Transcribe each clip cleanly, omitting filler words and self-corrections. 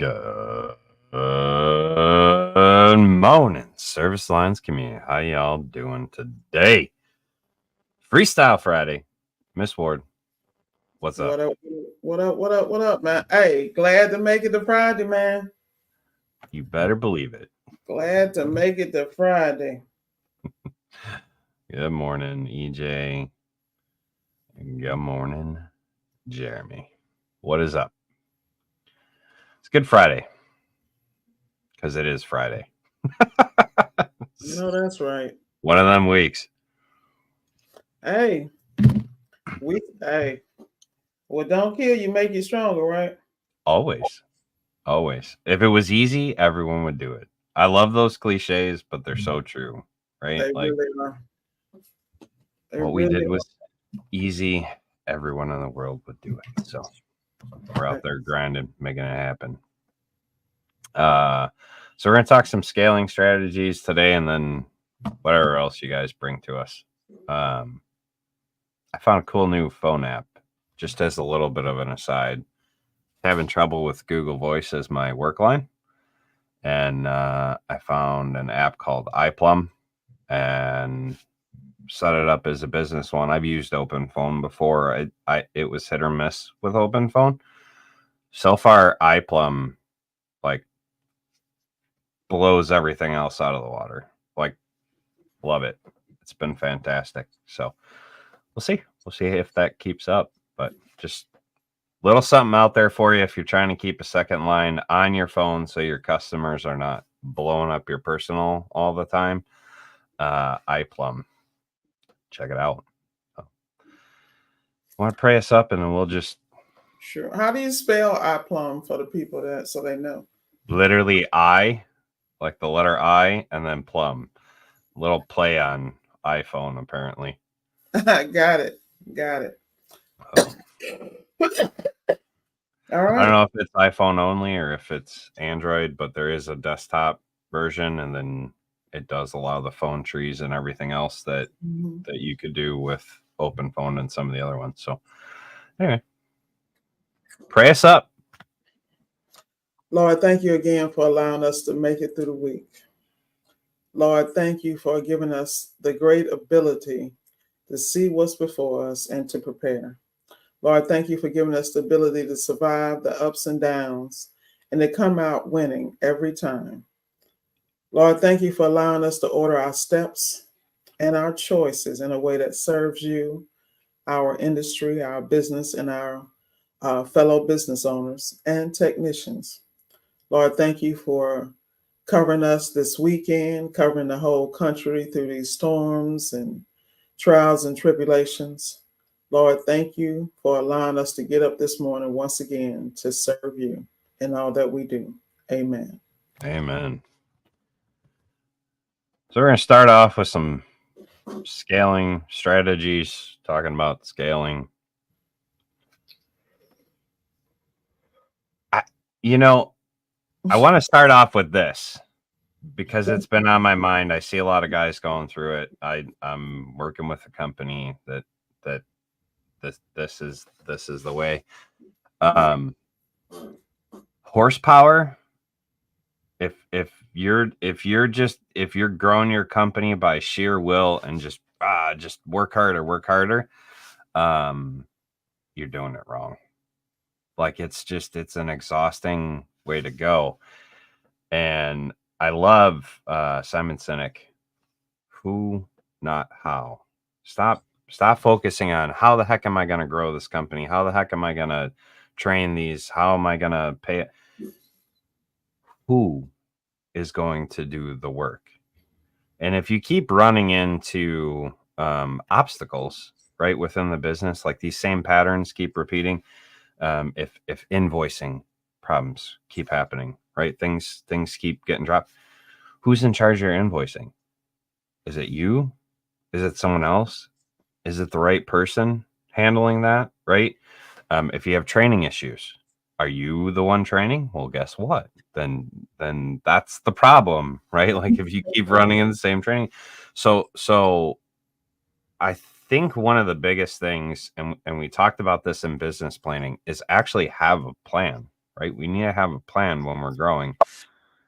Good morning, Service Lines community. How y'all doing today? Freestyle Friday. Miss Ward, what's up? What up? What up? What up? What up, man? Hey, glad to make it to Friday, man. You better believe it. Glad to make it to Friday. Good morning, EJ. Good morning, Jeremy. What is up? It's Good Friday. Because it is Friday. No, that's right. One of them weeks. Hey, hey, what don't kill you make you stronger, right? Always. Always. If it was easy, everyone would do it. I love those cliches, but they're so true, right? They Like really are. They what we really did was easy. Everyone in the world would do it. So we're out there grinding, making it happen. So we're gonna talk some scaling strategies today, and then whatever else you guys bring to us. I found a cool new phone app, just as a little bit of an aside. Having trouble with Google Voice as my work line, and I found an app called iPlum and set it up as a business one. I've used OpenPhone before. It was hit or miss with OpenPhone. So far, iPlum like blows everything else out of the water. Like, love it. It's been fantastic. So we'll see. We'll see if that keeps up. But just little something out there for you if you're trying to keep a second line on your phone so your customers are not blowing up your personal all the time. iPlum. Check it out. So, want to pray us up and then we'll just sure. How do you spell iPlum for the people that so they know? literally I, like the letter I, and then plum. Little play on iPhone, apparently. Got it. Got it. Oh. All right. I don't know if it's iPhone only or if it's Android, but there is a desktop version, and then it does allow the phone trees and everything else that you could do with OpenPhone and some of the other ones. So anyway, pray us up. Lord, thank you again for allowing us to make it through the week. Lord, thank you for giving us the great ability to see what's before us and to prepare. Lord, thank you for giving us the ability to survive the ups and downs and to come out winning every time. Lord, thank you for allowing us to order our steps and our choices in a way that serves you, our industry, our business, and our fellow business owners and technicians. Lord, thank you for covering us this weekend, covering the whole country through these storms and trials and tribulations. Lord, thank you for allowing us to get up this morning once again to serve you in all that we do. Amen. Amen. So we're going to start off with some scaling strategies, talking about scaling. I want to start off with this because it's been on my mind. I see a lot of guys going through it. I'm working with a company that this is the way. Horsepower. If you're growing your company by sheer will and just work harder, you're doing it wrong. Like it's an exhausting way to go. And I love Simon Sinek. Who, not how. Stop focusing on how the heck am I going to grow this company? How the heck am I going to train these? How am I going to pay it? Who is going to do the work? And if you keep running into obstacles, right, within the business, like these same patterns keep repeating, if invoicing problems keep happening, right, things keep getting dropped, who's in charge of your invoicing? Is it you? Is it someone else? Is it the right person handling that, right? If you have training issues, are you the one training? Well, guess what? Then that's the problem, right? Like if you keep running in the same training. So I think one of the biggest things, and we talked about this in business planning, is actually have a plan, right? We need to have a plan when we're growing.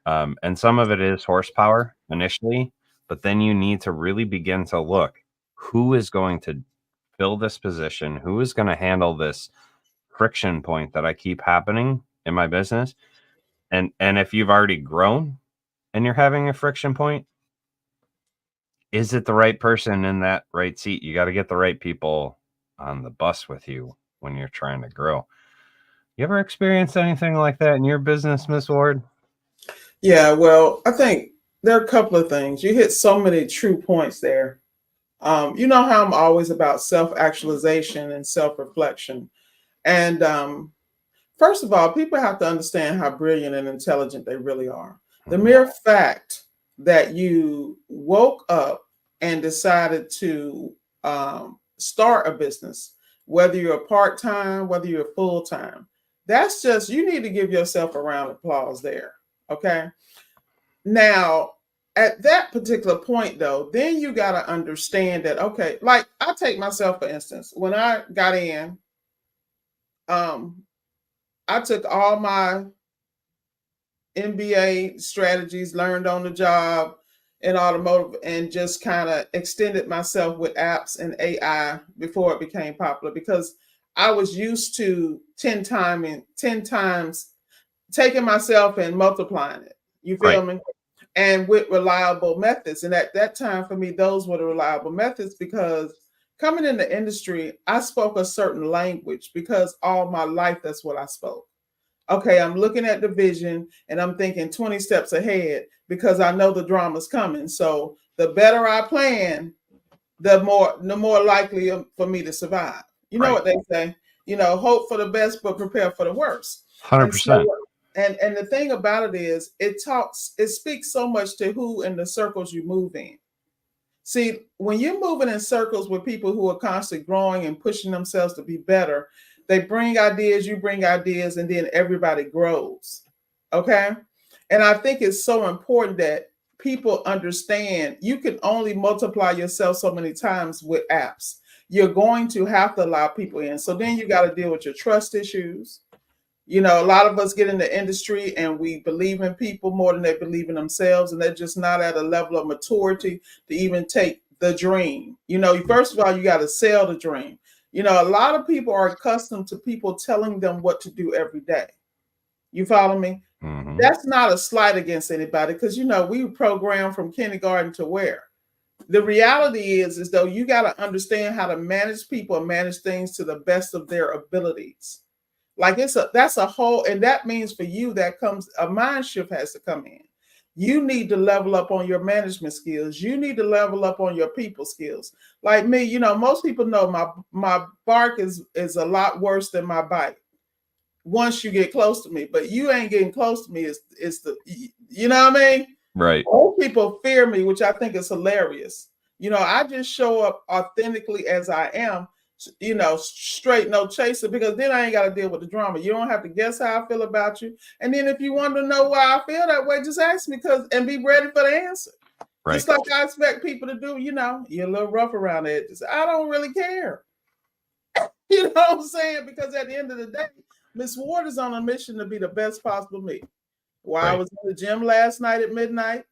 And some of it is horsepower initially, but then you need to really begin to look who is going to fill this position, who is going to handle this friction point that I keep happening in my business. And if you've already grown and you're having a friction point, is it the right person in that right seat? You got to get the right people on the bus with you when you're trying to grow. You ever experienced anything like that in your business, Miss Ward? Yeah, well, I think there are a couple of things. You hit so many true points there. You know how I'm always about self actualization and self reflection. And first of all, people have to understand how brilliant and intelligent they really are. The Mhm. mere fact that you woke up and decided to start a business, whether you're part time, whether you're full time, that's just, you need to give yourself a round of applause there. Okay. Now, at that particular point, though, then you got to understand that, okay, like I take myself, for instance, when I got in, um, I took all my MBA strategies learned on the job in automotive and just kind of extended myself with apps and AI before it became popular because I was used to 10 times taking myself and multiplying it. You feel Right. me? And with reliable methods. And at that time, for me, those were the reliable methods because coming in the industry, I spoke a certain language because all my life, that's what I spoke. Okay, I'm looking at the vision and I'm thinking 20 steps ahead because I know the drama's coming. So the better I plan, the more likely for me to survive. You know Right. what they say, hope for the best but prepare for the worst. And 100%. so and the thing about it is it speaks so much to who in the circles you move in. See, when you're moving in circles with people who are constantly growing and pushing themselves to be better, they bring ideas, you bring ideas, and then everybody grows. Okay. And I think it's so important that people understand you can only multiply yourself so many times with apps. You're going to have to allow people in. So then you got to deal with your trust issues. A lot of us get in the industry and we believe in people more than they believe in themselves, and they're just not at a level of maturity to even take the dream. First of all, you got to sell the dream. A lot of people are accustomed to people telling them what to do every day. You follow me? Hmm. That's not a slight against anybody because we program from kindergarten to where. The reality is though you got to understand how to manage people and manage things to the best of their abilities. Like that's a whole, and that means for you that comes a mind shift has to come in. You need to level up on your management skills. You need to level up on your people skills. Like me, most people know my bark is a lot worse than my bite once you get close to me, but you ain't getting close to me. It's the, you know what I mean? Right. Old people fear me, which I think is hilarious. I just show up authentically as I am, straight, no chaser, because then I ain't got to deal with the drama. You don't have to guess how I feel about you. And then if you want to know why I feel that way, just ask me and be ready for the answer. Right. Just like I expect people to do, you're a little rough around the edges. I don't really care. You know what I'm saying? Because at the end of the day, Miss Ward is on a mission to be the best possible me. While I Right. was in the gym last night at midnight,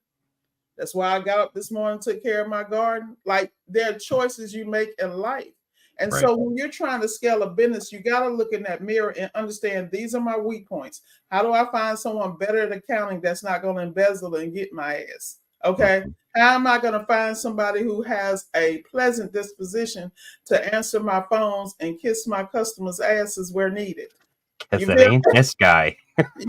that's why I got up this morning, took care of my garden. Like there are choices you make in life. And Right. so when you're trying to scale a business, you got to look in that mirror and understand these are my weak points. How do I find someone better at accounting that's not going to embezzle and get my ass? Okay. Mhm. How am I going to find somebody who has a pleasant disposition to answer my phones and kiss my customers' asses where needed? Because You it feel ain't this guy. me?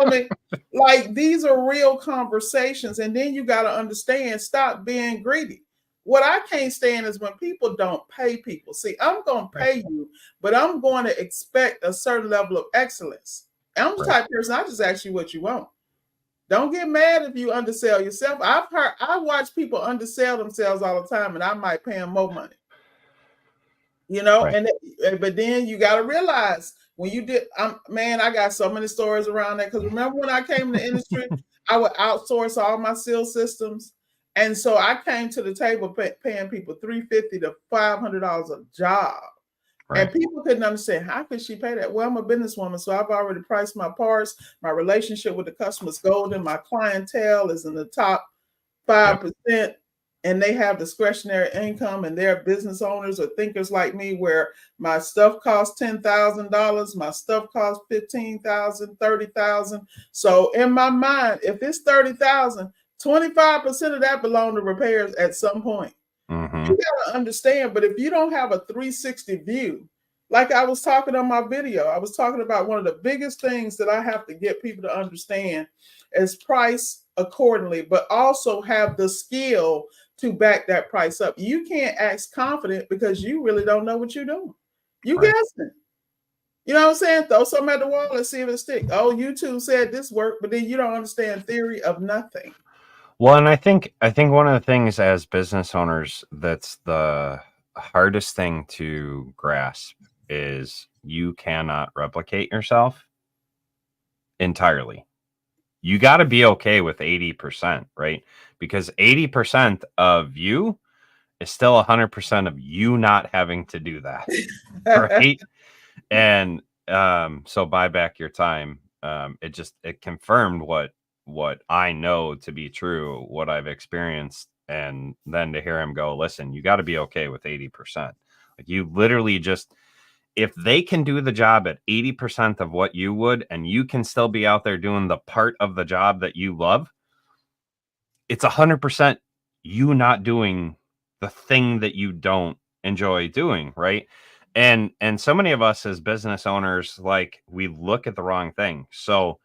Me? Like these are real conversations, and then you got to understand. Stop being greedy. What I can't stand is when people don't pay people. See, I'm going to Right. pay you, but I'm going to expect a certain level of excellence. I'm the Right. type of person I just ask you what you want. Don't get mad if you undersell yourself. I watch people undersell themselves all the time, and I might pay them more money. Right. But then you got to realize when you did, man, I got so many stories around that because remember when I came in the industry, I would outsource all my sales systems, and so I came to the table paying people $350 to $500 a job. And people couldn't understand, how could she pay that? Well, I'm a businesswoman, so I've already priced my parts. My relationship with the customer is golden. My clientele is in the top 5%, and they have discretionary income, and they're business owners or thinkers like me, where my stuff costs $10,000, my stuff costs $15,000, $30,000. So in my mind, if it's $30,000, 25% of that belong to repairs at some point. Mm-hmm. You gotta understand, but if you don't have a 360 view, like I was talking on my video, I was talking about one of the biggest things that I have to get people to understand is price accordingly, but also have the skill to back that price up. You can't act confident because you really don't know what you're doing. You guessing. You know what I'm saying? Throw something at the wall and see if it sticks. Oh, YouTube said this worked, but then you don't understand theory of nothing. Well, and I think one of the things as business owners that's the hardest thing to grasp is you cannot replicate yourself entirely. You got to be okay with 80%, right? Because 80% of you is still 100% of you not having to do that, right? And so buy back your time. It confirmed what I know to be true, what I've experienced, and then to hear him go, listen, you got to be okay with 80%. Like, you literally just, if they can do the job at 80% of what you would, and you can still be out there doing the part of the job that you love, it's 100% you not doing the thing that you don't enjoy doing, right? And so many of us as business owners, like, we look at the wrong thing. So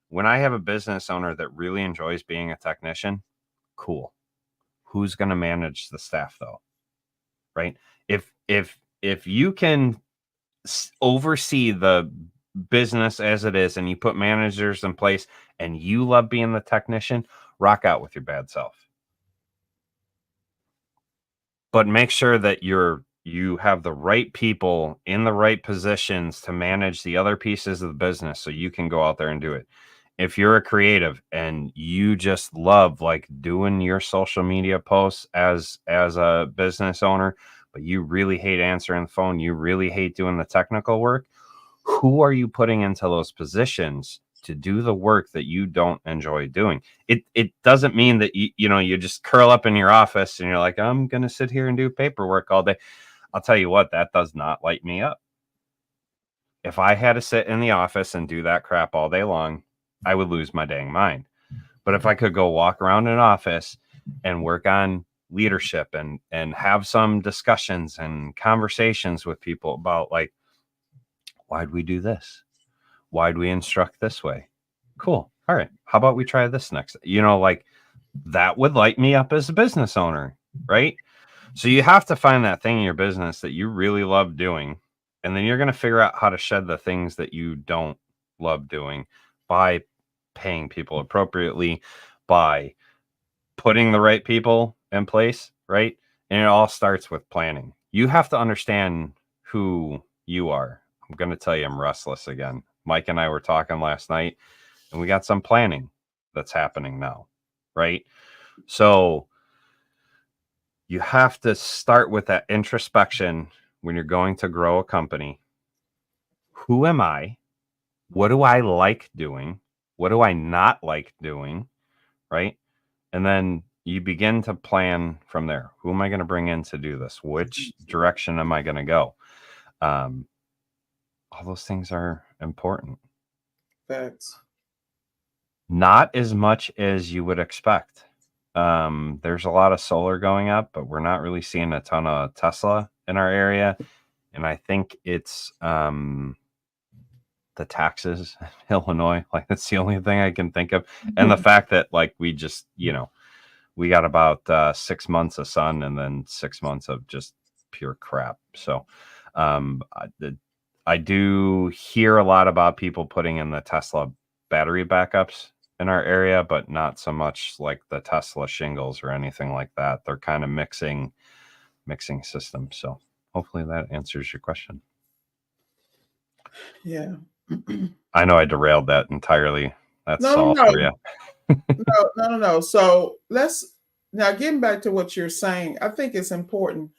when I have a business owner that really enjoys being a technician, cool. Who's going to manage the staff though? Right? If you can oversee the business as it is, and you put managers in place, and you love being the technician, rock out with your bad self. But make sure that you have the right people in the right positions to manage the other pieces of the business so you can go out there and do it. If you're a creative and you just love like doing your social media posts as a business owner, but you really hate answering the phone, you really hate doing the technical work, who are you putting into those positions to do the work that you don't enjoy doing? It doesn't mean that you just curl up in your office and you're like, I'm going to sit here and do paperwork all day. I'll tell you what, that does not light me up. If I had to sit in the office and do that crap all day long, I would lose my dang mind. But if I could go walk around an office and work on leadership and have some discussions and conversations with people about, like, why'd we do this? Why'd we instruct this way? Cool. All right. How about we try this next? Like, that would light me up as a business owner, right? So you have to find that thing in your business that you really love doing. And then you're going to figure out how to shed the things that you don't love doing by paying people appropriately, by putting the right people in place, right? And it all starts with planning. You have to understand who you are. I'm going to tell you, I'm restless again. Mike and I were talking last night, and we got some planning that's happening now, right? So you have to start with that introspection when you're going to grow a company. Who am I? What do I like doing? What do I not like doing? Right? And then you begin to plan from there. Who am I going to bring in to do this? Which direction am I going to go? All those things are important. Facts. Not as much as you would expect. There's a lot of solar going up, but we're not really seeing a ton of Tesla in our area. And I think it's the taxes in Illinois. Like, that's the only thing I can think of. And the fact that, like, we just, we got about 6 months of sun and then 6 months of just pure crap. So I do hear a lot about people putting in the Tesla battery backups in our area, but not so much like the Tesla shingles or anything like that. They're kind of mixing systems. So hopefully that answers your question. Yeah. I know I derailed that entirely. That's all for you. No. So now getting back to what you're saying, I think it's important.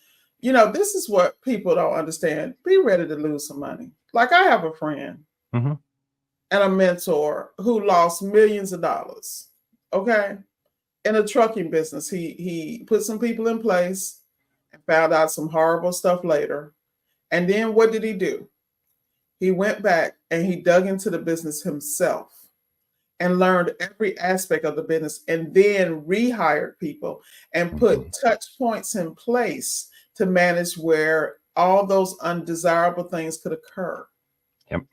this is what people don't understand. Be ready to lose some money. Like I have a friend Mm-hmm. and a mentor who lost millions of dollars. Okay. In a trucking business. He put some people in place and found out some horrible stuff later. And then what did he do? He went back and he dug into the business himself and learned every aspect of the business and then rehired people and put touch points in place to manage where all those undesirable things could occur. Yep.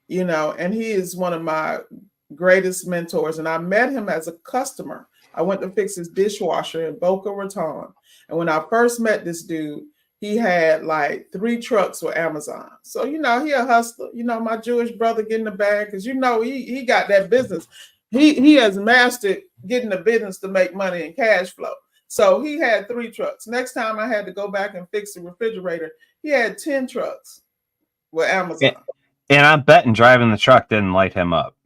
And he is one of my greatest mentors. And I met him as a customer. I went to fix his dishwasher in Boca Raton. And when I first met this dude, he had like 3 trucks with Amazon. So, he a hustler. My Jewish brother getting the bag because, he got that business. He has mastered getting the business to make money and cash flow. So he had 3 trucks. Next time I had to go back and fix the refrigerator, he had 10 trucks with Amazon. And I'm betting driving the truck didn't light him up.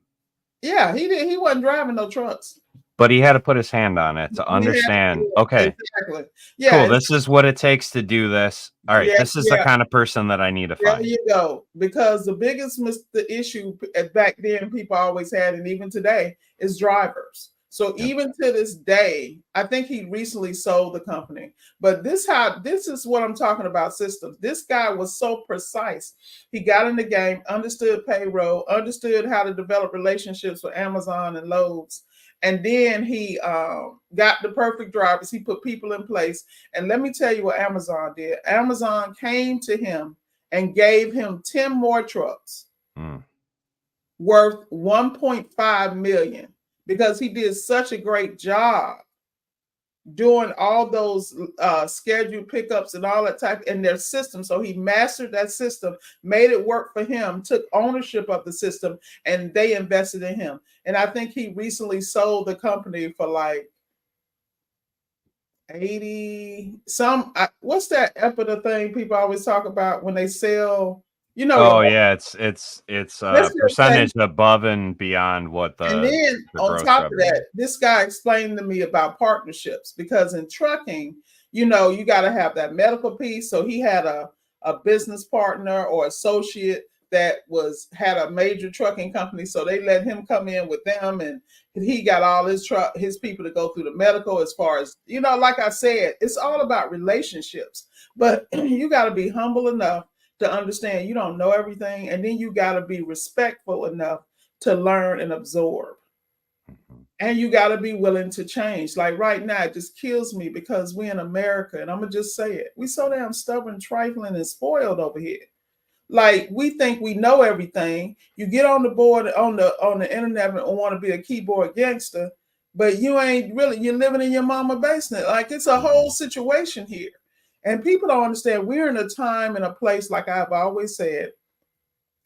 Yeah, he wasn't driving no trucks. But he had to put his hand on it to understand, okay, exactly. Yeah, cool, this is what it takes to do this. All right, this is the kind of person that I need to find. There you go. Because the biggest the issue back then people always had, and even today, is drivers. So even to this day, I think he recently sold the company. But this is what I'm talking about, systems. This guy was so precise. He got in the game, understood payroll, understood how to develop relationships with Amazon and Lowe's. And then he got the perfect drivers. He put people in place. And let me tell you what Amazon did. Amazon came to him and gave him 10 more trucks worth $1.5 million because he did such a great job doing all those scheduled pickups and all that type in their system. So he mastered that system, made it work for him, took ownership of the system, and they invested in him. And I think he recently sold the company for like 80 some. What's that EPIDA thing people always talk about when they sell? Oh yeah, it's percentage above and beyond what the. And then on top of that, this guy explained to me about partnerships because in trucking, you got to have that medical piece. So he had a business partner or associate that had a major trucking company. So they let him come in with them, and he got all his people to go through the medical. As far as like I said, it's all about relationships. But you got to be humble enough to understand you don't know everything, and then you got to be respectful enough to learn and absorb. And you got to be willing to change. Like right now, it just kills me because we in America, and I'm gonna just say it, we so damn stubborn, trifling, and spoiled over here. Like we think we know everything. You get on the board on the internet and want to be a keyboard gangster, but you ain't really. You're living in your mama basement. Like it's a whole situation here. And people don't understand we're in a time and a place, like I've always said,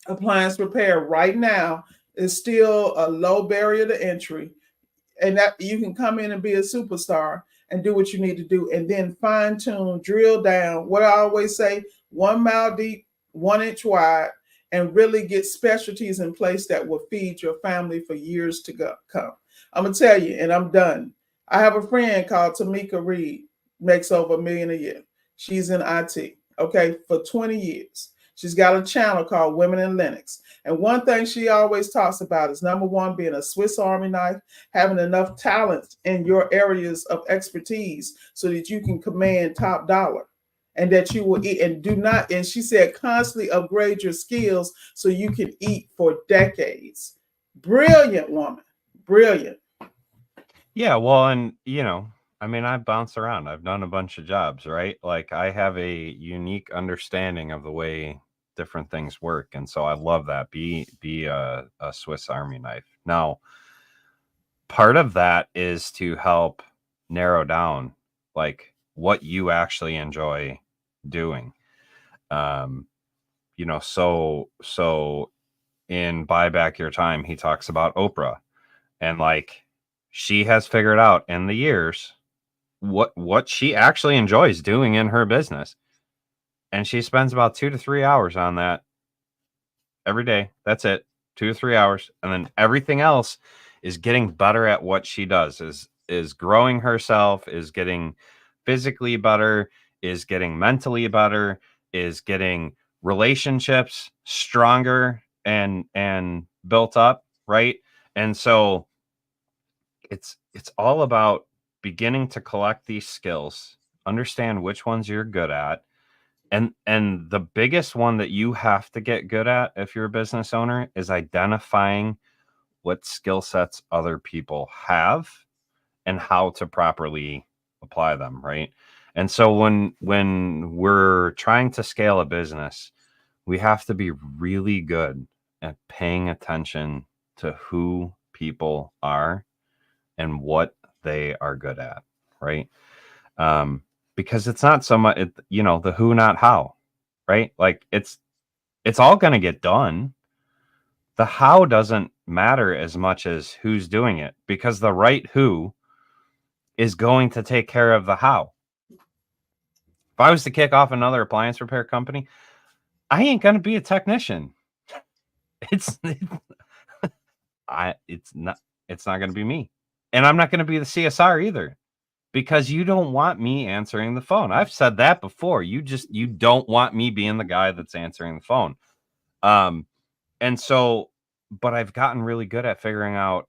appliance repair right now is still a low barrier to entry. And that you can come in and be a superstar and do what you need to do. And then fine tune, drill down, what I always say, 1 mile deep, 1 inch wide, and really get specialties in place that will feed your family for years to come. I'm going to tell you, and I'm done. I have a friend called Tamika Reed, makes over $1 million a year. She's in IT, okay, for 20 years. She's got a channel called Women in Linux. And one thing she always talks about is number 1, being a Swiss Army knife, having enough talent in your areas of expertise so that you can command top dollar and that you will eat and do not. And she said, constantly upgrade your skills so you can eat for decades. Brilliant woman. Brilliant. Yeah. Well, and I mean, I've bounced around. I've done a bunch of jobs, right? Like I have a unique understanding of the way different things work. And so I love that. Be a Swiss Army knife. Now, part of that is to help narrow down like what you actually enjoy doing. So in Buy Back Your Time, he talks about Oprah, and like she has figured out in the years what she actually enjoys doing in her business. And she spends about 2 to 3 hours on that every day. That's it. 2 to 3 hours. And then everything else is getting better at what she does, is growing herself, is getting physically better, is getting mentally better, is getting relationships stronger and built up, right? And so it's all about beginning to collect these skills, understand which ones you're good at. And the biggest one that you have to get good at if you're a business owner is identifying what skill sets other people have and how to properly apply them, right? And so when we're trying to scale a business, we have to be really good at paying attention to who people are and what they are good at, right? Because it's not so much, the who, not how, right? Like it's all going to get done. The how doesn't matter as much as who's doing it, because the right who is going to take care of the how. If I was to kick off another appliance repair company, I ain't going to be a technician. It's it's not going to be me. And I'm not going to be the CSR either, because you don't want me answering the phone. I've said that before. You don't want me being the guy that's answering the phone. And so, but I've gotten really good at figuring out,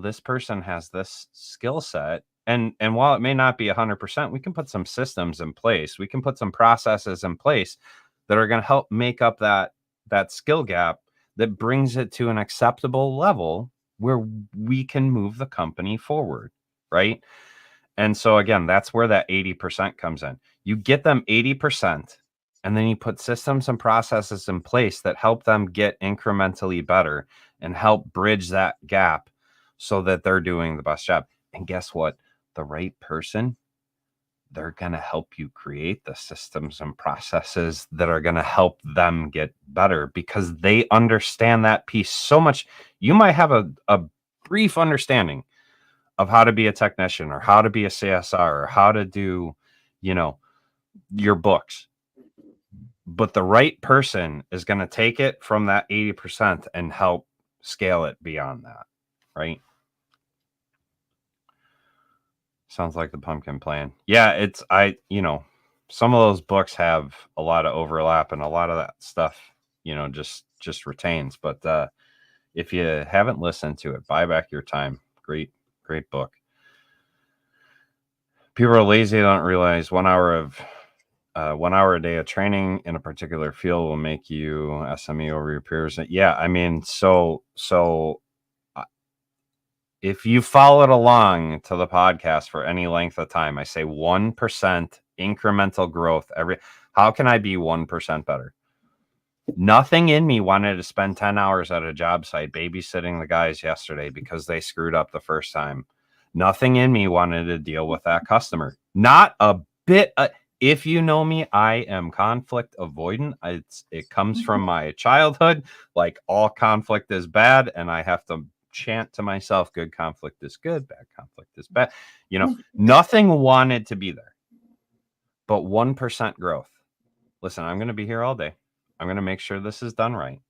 this person has this skill set. And while it may not be 100%, we can put some systems in place. We can put some processes in place that are going to help make up that skill gap that brings it to an acceptable level where we can move the company forward, right? And so again, that's where that 80% comes in. You get them 80%, and then you put systems and processes in place that help them get incrementally better and help bridge that gap so that they're doing the best job. And guess what? The right person, they're going to help you create the systems and processes that are going to help them get better, because they understand that piece so much. You might have a brief understanding of how to be a technician or how to be a CSR or how to do, your books. But the right person is going to take it from that 80% and help scale it beyond that, right? Sounds like the pumpkin plan. Yeah, some of those books have a lot of overlap, and a lot of that stuff, just retains. But if you haven't listened to it, Buy Back Your Time. Great book. People are lazy, they don't realize 1 hour a day of training in a particular field will make you SME over your peers. Yeah, I mean, so if you followed along to the podcast for any length of time, I say 1% incremental growth how can I be 1% better? Nothing in me wanted to spend 10 hours at a job site babysitting the guys yesterday because they screwed up the first time. Nothing in me wanted to deal with that customer. Not a bit. If you know me, I am conflict avoidant. It comes from my childhood. Like, all conflict is bad, and I have to chant to myself, good conflict is good, bad conflict is bad. Nothing wanted to be there. But 1% growth. Listen, I'm going to be here all day. I'm going to make sure this is done right.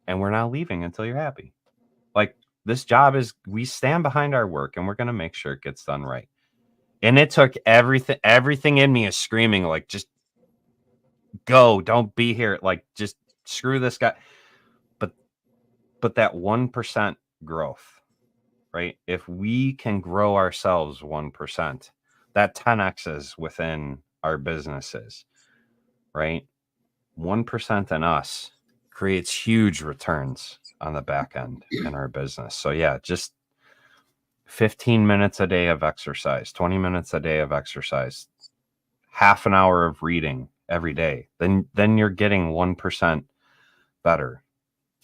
And we're not leaving until you're happy. Like, this job we stand behind our work, and we're going to make sure it gets done right. And it took everything in me is screaming, like, just go, don't be here. Like, just screw this guy. But that 1% growth, right? If we can grow ourselves 1%, that 10x's within our businesses, right? 1% in us creates huge returns on the back end in our business. So yeah, just 15 minutes a day of exercise, 20 minutes a day of exercise, half an hour of reading every day. Then you're getting 1% better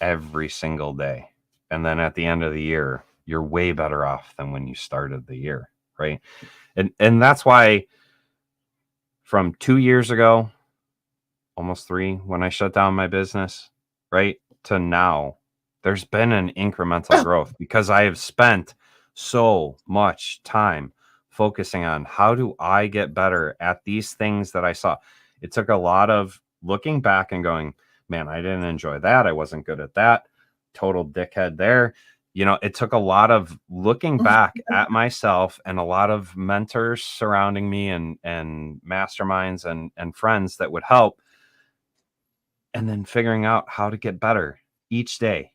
every single day. And then at the end of the year, you're way better off than when you started the year, right? And that's why from 2 years ago, almost 3, when I shut down my business, right, to now, there's been an incremental growth, because I have spent so much time focusing on how do I get better at these things that I saw. It took a lot of looking back and going, man, I didn't enjoy that. I wasn't good at that. Total dickhead there. you know, it took a lot of looking back at myself and a lot of mentors surrounding me and masterminds and friends that would help, and then figuring out how to get better each day,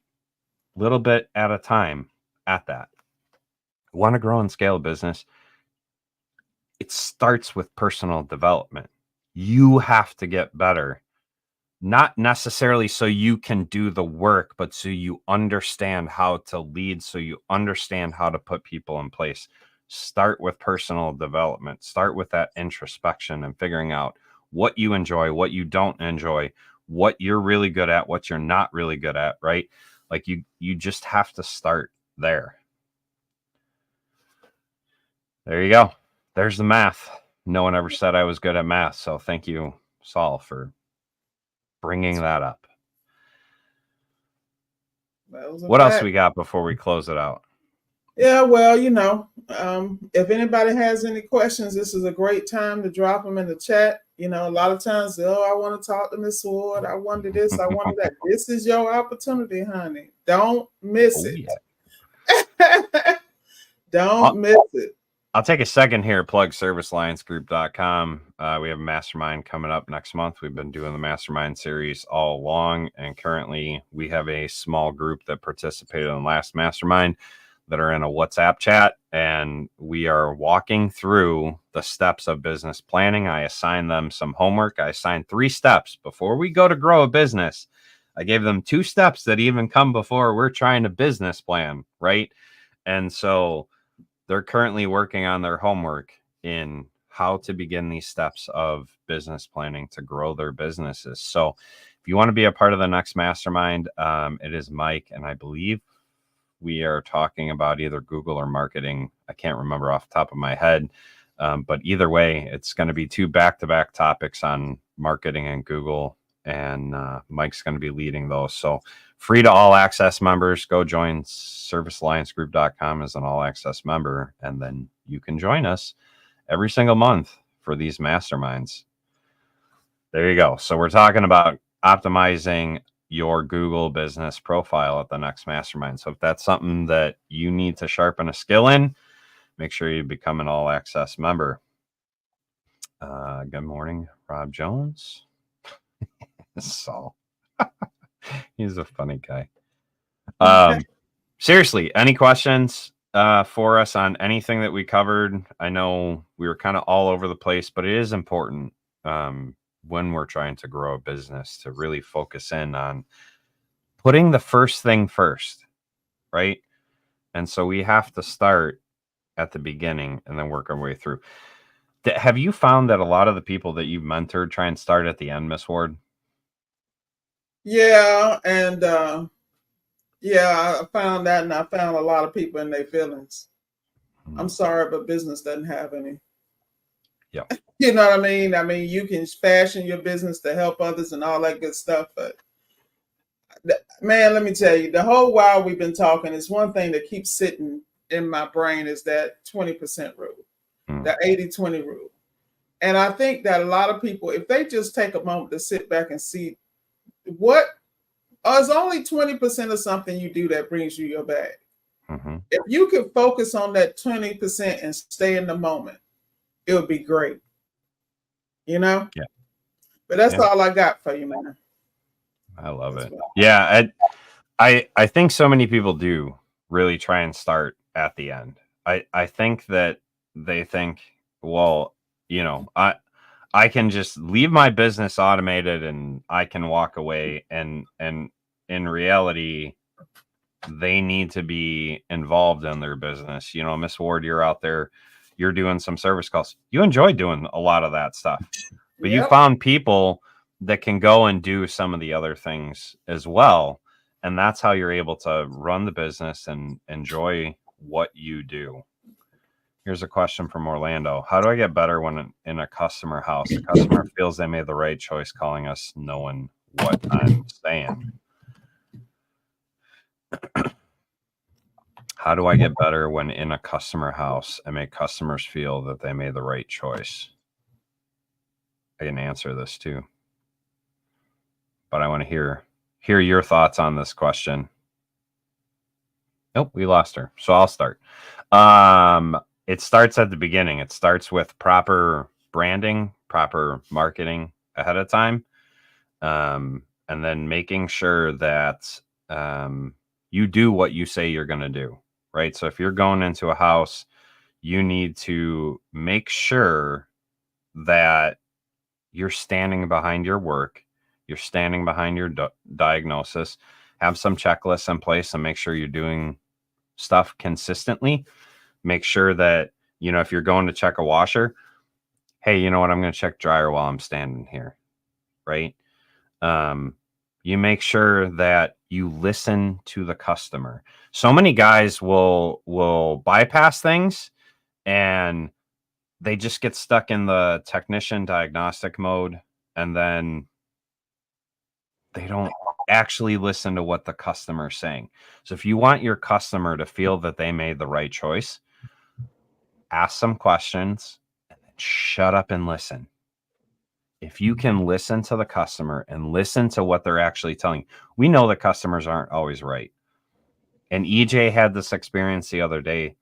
little bit at a time at that. Want to grow and scale a business? It starts with personal development. You have to get better, not necessarily so you can do the work, but so you understand how to lead, so you understand how to put people in place. Start with personal development. Start with that introspection and figuring out what you enjoy, what you don't enjoy, what you're really good at, what you're not really good at, right? Like you just have to start there. There you go. There's the math. No one ever said I was good at math, so thank you, Saul, for bringing that up. What else we got before we close it out? Yeah, well, you know, if anybody has any questions, this is a great time to drop them in the chat. You know, a lot of times, oh, I want to talk to Miss Ward. I wonder this, I wonder that. This is your opportunity, honey. Don't miss it. Yeah. Don't miss it. I'll take a second here, plug servicealliancegroup.com. We have a mastermind coming up next month. We've been doing the mastermind series all along, and currently we have a small group that participated in the last mastermind that are in a WhatsApp chat, and we are walking through the steps of business planning. I assigned them some homework. I assigned 3 steps before we go to grow a business. I gave them 2 steps that even come before we're trying to business plan, right? And so they're currently working on their homework in how to begin these steps of business planning to grow their businesses. So if you want to be a part of the next mastermind, it is Mike, and I believe we are talking about either Google or marketing. I can't remember off the top of my head, but either way, it's going to be 2 back-to-back topics on marketing and Google, and Mike's going to be leading those. So free to all access members. Go join servicealliancegroup.com as an all access member, and then you can join us every single month for these masterminds. There you go. So we're talking about optimizing your Google business profile at the next mastermind. So if that's something that you need to sharpen a skill in, make sure you become an all access member. Good morning, Rob Jones. Saul. He's a funny guy. Seriously, any questions for us on anything that we covered? I know we were kind of all over the place, but it is important when we're trying to grow a business to really focus in on putting the first thing first, right? And so we have to start at the beginning and then work our way through. Have you found that a lot of the people that you've mentored try and start at the end, Miss Ward? Yeah, and yeah, I found that, and I found a lot of people in their feelings. I'm sorry, but business doesn't have any. Yeah. You know what I mean? I mean, you can fashion your business to help others and all that good stuff, but man, let me tell you, the whole while we've been talking, is one thing that keeps sitting in my brain is that 20% rule, the 80-20 rule. And I think that a lot of people, if they just take a moment to sit back and see what is only 20% of something you do that brings you your bag. If you could focus on that 20% and stay in the moment, it would be great. You know? Yeah. But that's all I got for you, man. I love it. Yeah. I think so many people do really try and start at the end. I think that they think, well, you know, I can just leave my business automated and I can walk away. And in reality, they need to be involved in their business. You know, Miss Ward, you're out there, you're doing some service calls. You enjoy doing a lot of that stuff, but you found people that can go and do some of the other things as well. And that's how you're able to run the business and enjoy what you do. Here's a question from Orlando. How do I get better when in a customer house? A customer feels they made the right choice calling us knowing what I'm saying. How do I get better when in a customer house and make customers feel that they made the right choice? I can answer this too, but I want to hear your thoughts on this question. Nope, we lost her. So I'll start. It starts at the beginning. It starts with proper branding, proper marketing ahead of time, and then making sure that you do what you say you're going to do, right? So if you're going into a house, you need to make sure that you're standing behind your work, you're standing behind your diagnosis, have some checklists in place and make sure you're doing stuff consistently. Make sure that, if you're going to check a washer, hey, you know what? I'm going to check dryer while I'm standing here, right? You make sure that you listen to the customer. So many guys will bypass things and they just get stuck in the technician diagnostic mode, and then they don't actually listen to what the customer is saying. So if you want your customer to feel that they made the right choice, ask some questions and then shut up and listen. If you can listen to the customer and listen to what they're actually telling you, we know that customers aren't always right. And EJ had this experience the other day.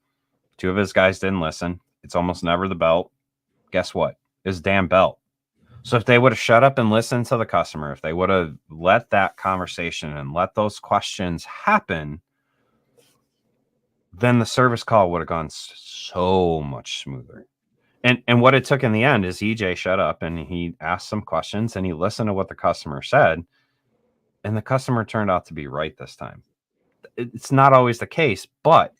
2 of his guys didn't listen. It's almost never the belt. Guess what? It's damn belt. So if they would have shut up and listened to the customer, if they would have let that conversation and let those questions happen, then the service call would have gone so much smoother. And what it took in the end is EJ shut up and he asked some questions and he listened to what the customer said, and the customer turned out to be right this time. It's not always the case, but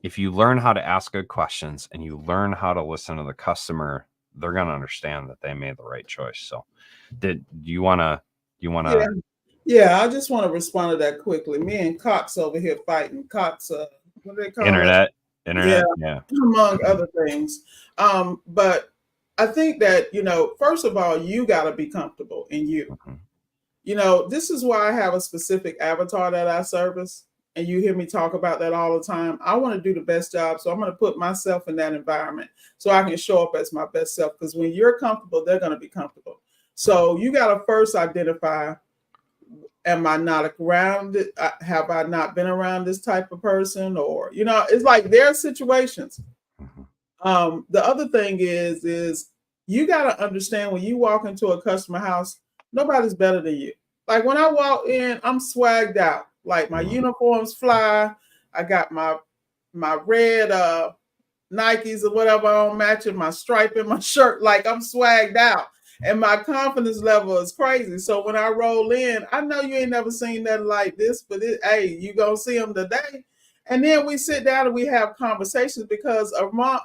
if you learn how to ask good questions and you learn how to listen to the customer, they're going to understand that they made the right choice. So do you want to Yeah, I just want to respond to that quickly. Me and Cox over here fighting. Cox, what do they call it? internet, Yeah, yeah. among other things. But I think that, first of all, you got to be comfortable in you. This is why I have a specific avatar that I service. And you hear me talk about that all the time. I want to do the best job. So I'm going to put myself in that environment so I can show up as my best self. Because when you're comfortable, they're going to be comfortable. So you got to first identify, am I not around it? Have I not been around this type of person? Or, it's like there are situations. The other thing is you got to understand when you walk into a customer house, nobody's better than you. Like when I walk in, I'm swagged out. Like my uniforms fly. I got my red Nikes or whatever on, matching my stripe in my shirt. Like I'm swagged out. And my confidence level is crazy. So when I roll in, I know you ain't never seen nothing like this, but hey, you gonna see them today. And then we sit down and we have conversations because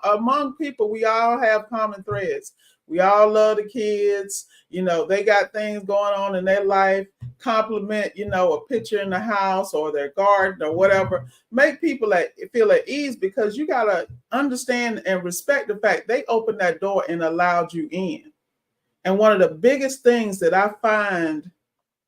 among people, we all have common threads. We all love the kids. They got things going on in their life. Compliment, a picture in the house or their garden or whatever. Make people feel at ease because you got to understand and respect the fact they opened that door and allowed you in. And one of the biggest things that I find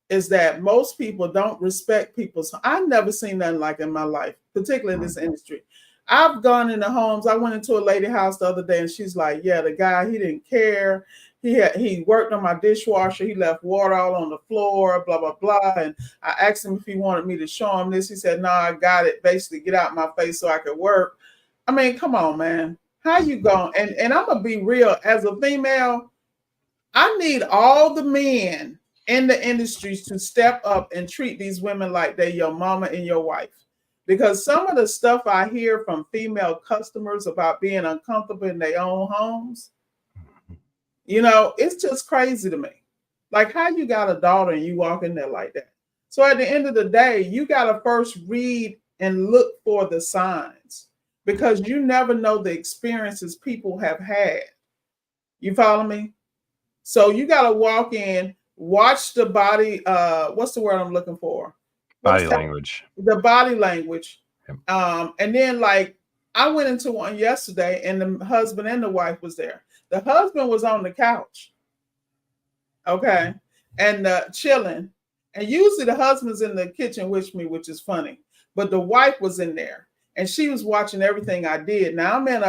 is that most people don't respect people's. I've never seen nothing like in my life, particularly in this industry. I've gone into homes. I went into a lady house the other day and she's like, yeah, the guy, he didn't care. He worked on my dishwasher. He left water all on the floor, blah, blah, blah. And I asked him if he wanted me to show him this. He said, no, I got it. Basically, get out my face so I could work. I mean, come on, man. How you going? And I'm going to be real. As a female, I need all the men in the industries to step up and treat these women like they're your mama and your wife. Because some of the stuff I hear from female customers about being uncomfortable in their own homes, it's just crazy to me. Like how you got a daughter and you walk in there like that. So at the end of the day, you got to first read and look for the signs because you never know the experiences people have had. You follow me? So you got to walk in, watch the body. What's the word I'm looking for? Body language. The body language. Yep. And then like I went into one yesterday and the husband and the wife was there. The husband was on the couch. Okay. And chilling. And usually the husband's in the kitchen with me, which is funny. But the wife was in there and she was watching everything I did. Now I'm in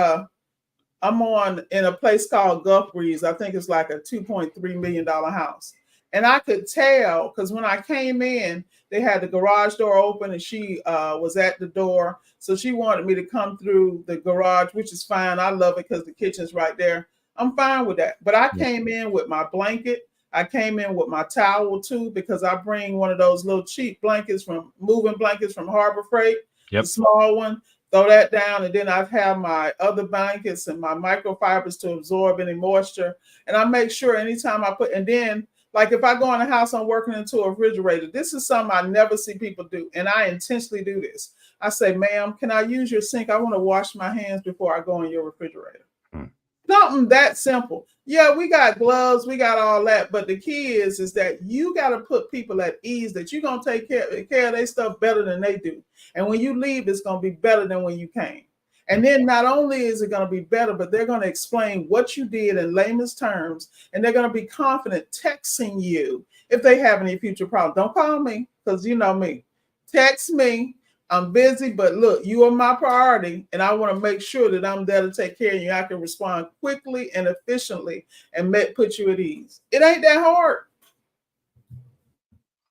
a place called Gulf Breeze. I think it's like a $2.3 million house. And I could tell because when I came in, they had the garage door open and she was at the door. So she wanted me to come through the garage, which is fine. I love it because the kitchen's right there. I'm fine with that. But I Yep. came in with my blanket. I came in with my towel too because I bring one of those little cheap blankets from moving blankets from Harbor Freight, the Yep. small one. Throw that down, and then I have my other blankets and my microfibers to absorb any moisture. And I make sure anytime I put, and then like if I go in the house, I'm working into a refrigerator. This is something I never see people do, and I intentionally do this. I say, "Ma'am, can I use your sink? I want to wash my hands before I go in your refrigerator." Hmm. Something that simple. Yeah, we got gloves, we got all that, but the key is that you got to put people at ease that you're gonna take care of their stuff better than they do, and when you leave, it's gonna be better than when you came. And then not only is it going to be better, but they're going to explain what you did in layman's terms, and they're going to be confident texting you if they have any future problems. Don't call me because you know me. Text me. I'm busy, but look, you are my priority, and I want to make sure that I'm there to take care of you. I can respond quickly and efficiently and put you at ease. It ain't that hard.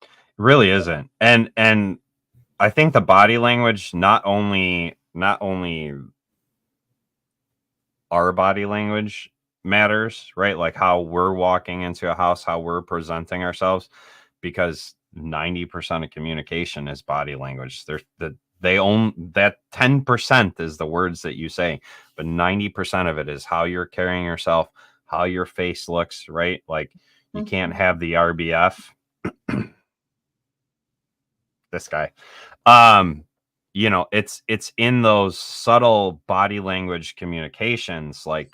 It really isn't. And I think the body language, not only our body language matters, right? Like how we're walking into a house, how we're presenting ourselves, because 90% of communication is body language. They own that 10% is the words that you say, but 90% of it is how you're carrying yourself, how your face looks, right? Like you can't have the RBF. This guy. You know, it's in those subtle body language communications, like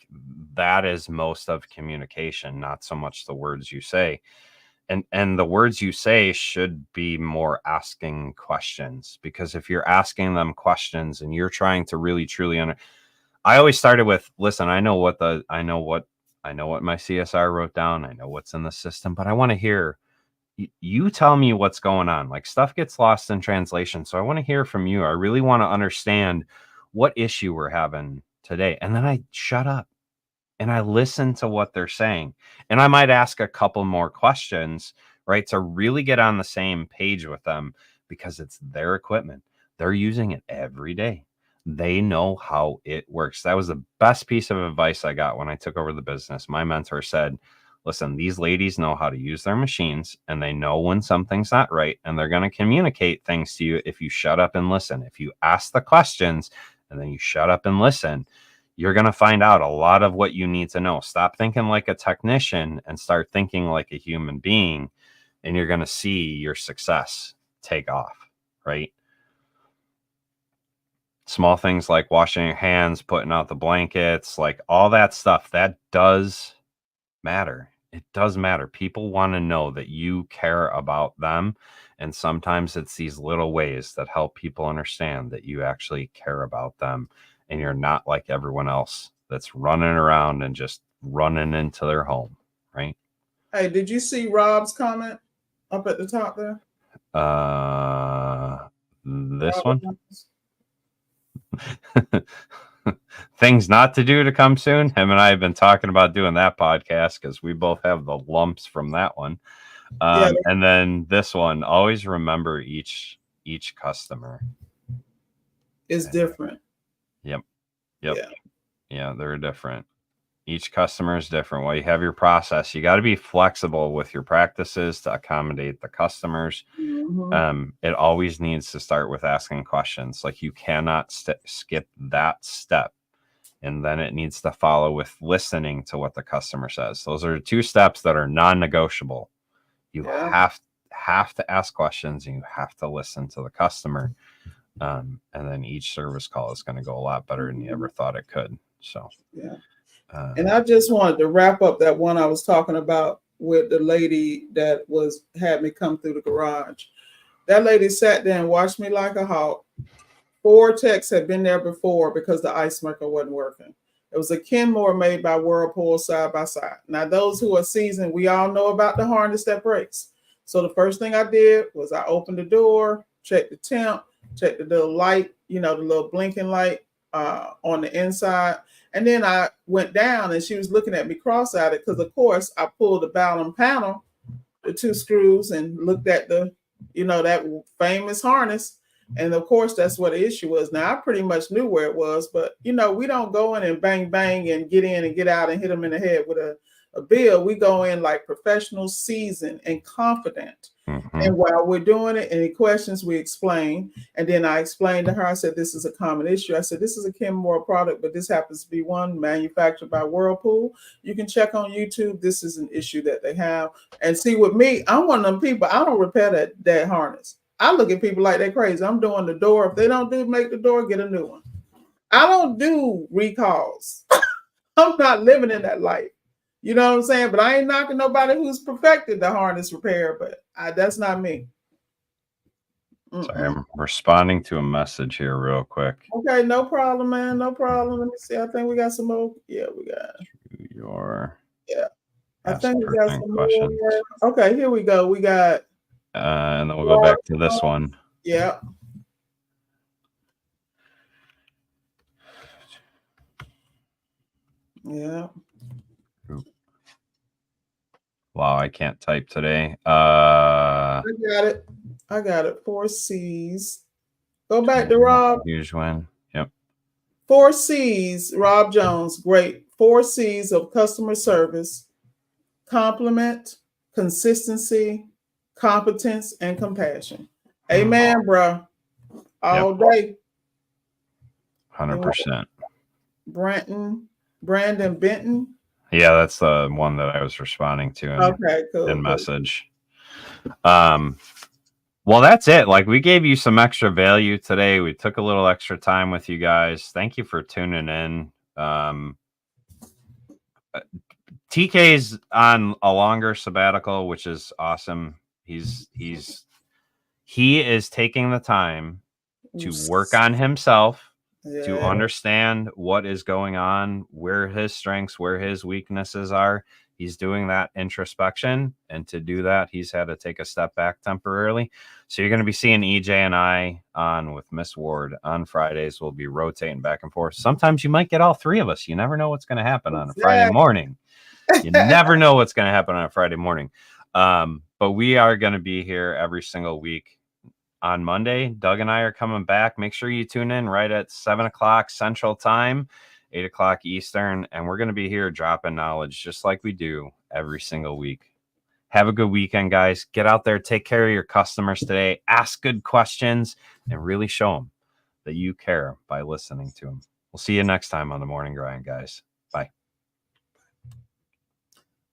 that is most of communication, not so much the words you say. And the words you say should be more asking questions, because if you're asking them questions and you're trying to really truly I always started with, listen, I know what my CSR wrote down, I know what's in the system, but I want to hear you tell me what's going on. Like stuff gets lost in translation. So I want to hear from you. I really want to understand what issue we're having today. And then I shut up and I listen to what they're saying. And I might ask a couple more questions, right? To really get on the same page with them, because it's their equipment. They're using it every day. They know how it works. That was the best piece of advice I got when I took over the business. My mentor said, listen, these ladies know how to use their machines and they know when something's not right. And they're going to communicate things to you if you shut up and listen. If you ask the questions and then you shut up and listen, you're going to find out a lot of what you need to know. Stop thinking like a technician and start thinking like a human being, and you're going to see your success take off, right? Small things like washing your hands, putting out the blankets, like all that stuff, that does matter. It does matter. People want to know that you care about them. And sometimes it's these little ways that help people understand that you actually care about them and you're not like everyone else that's running around and just running into their home, right? Hey, did you see Rob's comment up at the top there? This Robert one. Jones? Things not to do to come soon. Him and I have been talking about doing that podcast because we both have the lumps from that one. Yeah, And then this one, always remember each customer it's different. Yep. Yeah. They're different. Each customer is different. Well, you have your process. You got to be flexible with your practices to accommodate the customers. It always needs to start with asking questions. Like you cannot skip that step. And then it needs to follow with listening to what the customer says. Those are two steps that are non-negotiable. You have to ask questions and you have to listen to the customer. And then each service call is going to go a lot better than you ever thought it could. So, yeah. And I just wanted to wrap up that one I was talking about with the lady that had me come through the garage. That lady sat there and watched me like a hawk. 4 techs had been there before because the ice maker wasn't working. It was a Kenmore made by Whirlpool side by side. Now, those who are seasoned, we all know about the harness that breaks. So the first thing I did was I opened the door, checked the temp, checked the little light, the little blinking light on the inside. And then I went down and she was looking at me cross-eyed because, of course, I pulled the bottom panel the 2 screws and looked at the, that famous harness. And of course, that's what the issue was. Now, I pretty much knew where it was, but we don't go in and bang, bang and get in and get out and hit them in the head with a bill. We go in like professional, seasoned, and confident. And while we're doing it, any questions we explain. And then I explained to her, I said, this is a common issue. I said, this is a Kenmore product, but this happens to be one manufactured by Whirlpool. You can check on YouTube. This is an issue that they have. And see, with me, I'm one of them people, I don't repair that harness. I look at people like they're crazy. I'm doing the door. If they don't make the door, get a new one. I don't do recalls. I'm not living in that life. You know what I'm saying? But I ain't knocking nobody who's perfected the harness repair, but that's not me. Sorry, I'm responding to a message here real quick. Okay, no problem, man. No problem. Let me see. I think we got some more. Yeah, we got. I think we got some questions. More. Okay, here we go. We got. And then we'll go back to this one. Yeah. Yeah. Wow, I can't type today. I got it. 4 C's. Go back to Rob. Huge win. Yep. 4 C's, Rob Jones. Great. 4 C's of customer service: compliment, consistency, competence, and compassion. Amen, bro. All day. 100%. Brandon Benton. Yeah, that's the one that I was responding to in message. Well, that's it. Like, we gave you some extra value today. We took a little extra time with you guys. Thank you for tuning in. TK's on a longer sabbatical, which is awesome. He is taking the time to work on himself. To understand what is going on, where his strengths, where his weaknesses are. He's doing that introspection. And to do that, he's had to take a step back temporarily. So you're going to be seeing EJ and I on with Miss Ward on Fridays. We'll be rotating back and forth. Sometimes you might get all 3 of us. You never know what's going to happen on a Friday morning. You never know what's going to happen on a Friday morning. But we are going to be here every single week. On Monday, Doug and I are coming back. Make sure you tune in right at 7 o'clock Central Time, 8 o'clock Eastern, and we're going to be here dropping knowledge just like we do every single week. Have a good weekend, guys. Get out there, take care of your customers today, ask good questions, and really show them that you care by listening to them. We'll see you next time on The Morning Grind, guys.